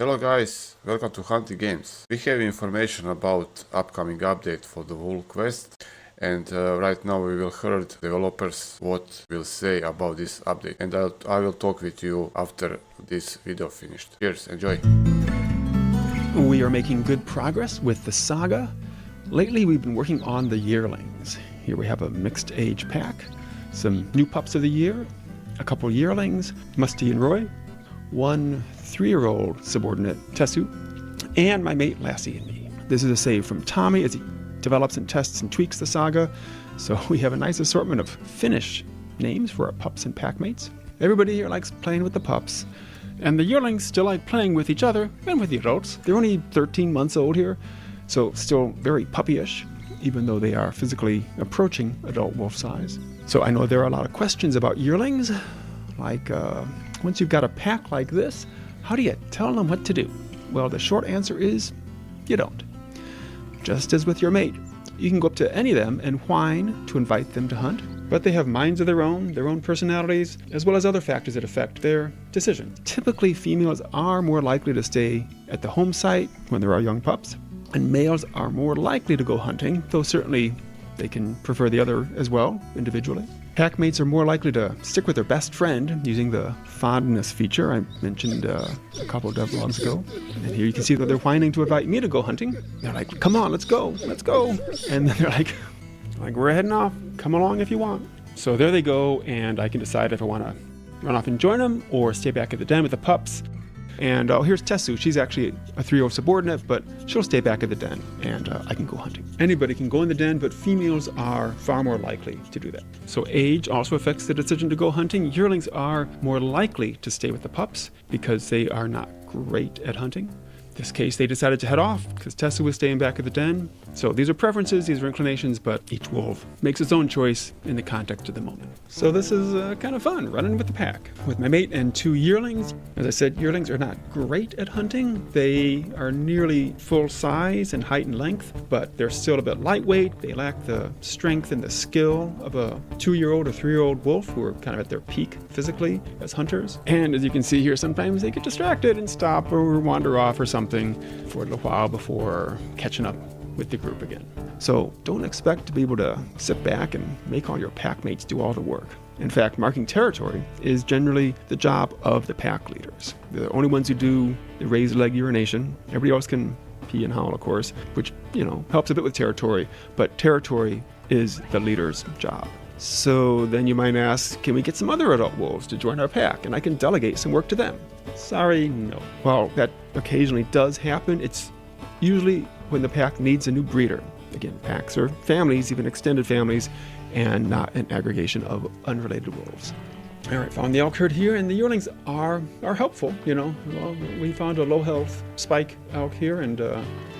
Hello guys, welcome to HUNTINGames. We have information about upcoming update for the WolfQuest, and right now we will hear developers what will say about this update, and I will talk with you after this video finished. Cheers, enjoy! We are making good progress with the saga. Lately we've been working on the yearlings. Here we have a mixed age pack, some new pups of the year, a couple yearlings, Musty and Roy, one 3-year-old subordinate, Tessu, and my mate, Lassie, and me. This is a save from Tommy as he develops and tests and tweaks the saga, so we have a nice assortment of Finnish names for our pups and pack mates. Everybody here likes playing with the pups, and the yearlings still like playing with each other and with the adults. They're only 13 months old here, so still very puppyish, even though they are physically approaching adult wolf size. So I know there are a lot of questions about yearlings, like once you've got a pack like this, how do you tell them what to do? Well, the short answer is you don't. Just as with your mate, you can go up to any of them and whine to invite them to hunt, but they have minds of their own personalities, as well as other factors that affect their decisions. Typically, females are more likely to stay at the home site when there are young pups, and males are more likely to go hunting, though certainly they can prefer the other as well, individually. Pack mates are more likely to stick with their best friend using the fondness feature I mentioned a couple of devlogs ago. And here you can see that they're whining to invite me to go hunting. They're like, come on, let's go. And then they're like, we're heading off. Come along if you want. So there they go, and I can decide if I want to run off and join them or stay back at the den with the pups. And here's Tessu. She's actually a 3-year-old subordinate, but she'll stay back at the den, and I can go hunting. Anybody can go in the den, but females are far more likely to do that. So age also affects the decision to go hunting. Yearlings are more likely to stay with the pups because they are not great at hunting. In this case, they decided to head off because Tessu was staying back at the den. So these are preferences, these are inclinations, but each wolf makes its own choice in the context of the moment. So this is kind of fun, running with the pack with my mate and 2 yearlings. As I said, yearlings are not great at hunting. They are nearly full size in height and length, but they're still a bit lightweight. They lack the strength and the skill of a 2-year-old or 3-year-old wolf who are kind of at their peak physically as hunters. And as you can see here, sometimes they get distracted and stop or wander off or something for a little while before catching up with the group again. So don't expect to be able to sit back and make all your pack mates do all the work. In fact, marking territory is generally the job of the pack leaders. They're the only ones who do the raised leg urination. Everybody else can pee and howl, of course, which, helps a bit with territory, but territory is the leader's job. So then you might ask, can we get some other adult wolves to join our pack and I can delegate some work to them? Sorry, no. Well, that occasionally does happen. It's usually when the pack needs a new breeder. Again, packs are families, even extended families, and not an aggregation of unrelated wolves. All right, found the elk herd here, and the yearlings are helpful. Well, we found a low health spike elk here, and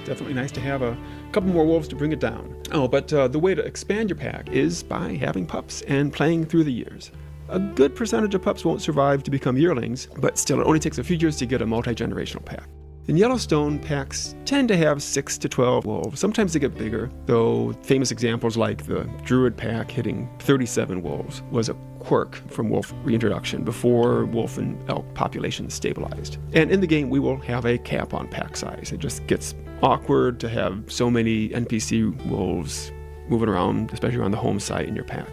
definitely nice to have a couple more wolves to bring it down. Oh, but the way to expand your pack is by having pups and playing through the years. A good percentage of pups won't survive to become yearlings, but still it only takes a few years to get a multi-generational pack. In Yellowstone, packs tend to have 6 to 12 wolves. Sometimes they get bigger, though famous examples like the Druid pack hitting 37 wolves was a quirk from wolf reintroduction before wolf and elk populations stabilized. And in the game, we will have a cap on pack size. It just gets awkward to have so many NPC wolves moving around, especially around the home site in your pack,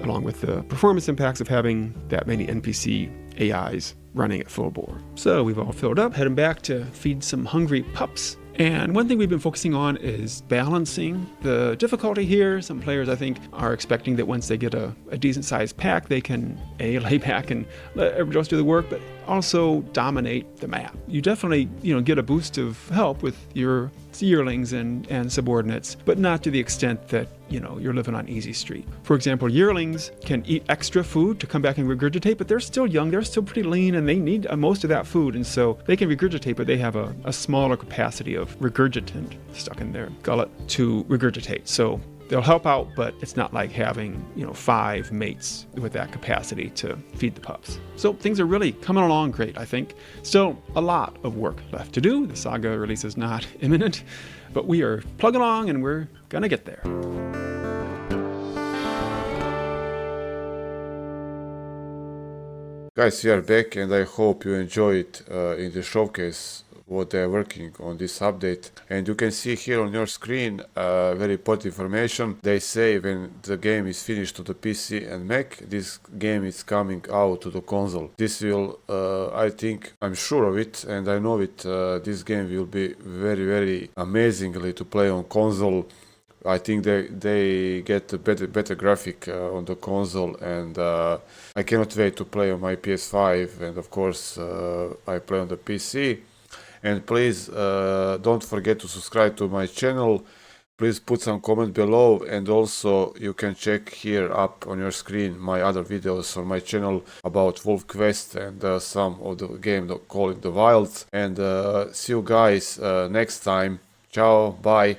along with the performance impacts of having that many NPC AIs running at full bore. So we've all filled up, heading back to feed some hungry pups. And one thing we've been focusing on is balancing the difficulty here. Some players, I think, are expecting that once they get a decent sized pack, they can lay back and let everybody else do the work, but also dominate the map. You definitely, get a boost of help with your yearlings and subordinates, but not to the extent that, you're living on easy street. For example, yearlings can eat extra food to come back and regurgitate, but they're still young, they're still pretty lean, and they need most of that food, and so they can regurgitate, but they have a smaller capacity of regurgitant stuck in their gullet to regurgitate. So they'll help out, but it's not like having, 5 mates with that capacity to feed the pups. So things are really coming along great, I think. Still a lot of work left to do. The saga release is not imminent, but we are plugging along and we're gonna get there. Guys, we are back and I hope you enjoyed in the showcase what they're working on this update. And you can see here on your screen very important information. They say when the game is finished to the PC and Mac, this game is coming out to the console. This will, I think, I'm sure of it, and I know it, this game will be very amazingly to play on console. I think they get a better graphic on the console, and I cannot wait to play on my PS5, and of course I play on the PC. And please don't forget to subscribe to my channel. Please put some comment below, and also you can check here up on your screen my other videos on my channel about WolfQuest and some of the game called The Wilds. And see you guys next time. Ciao, bye.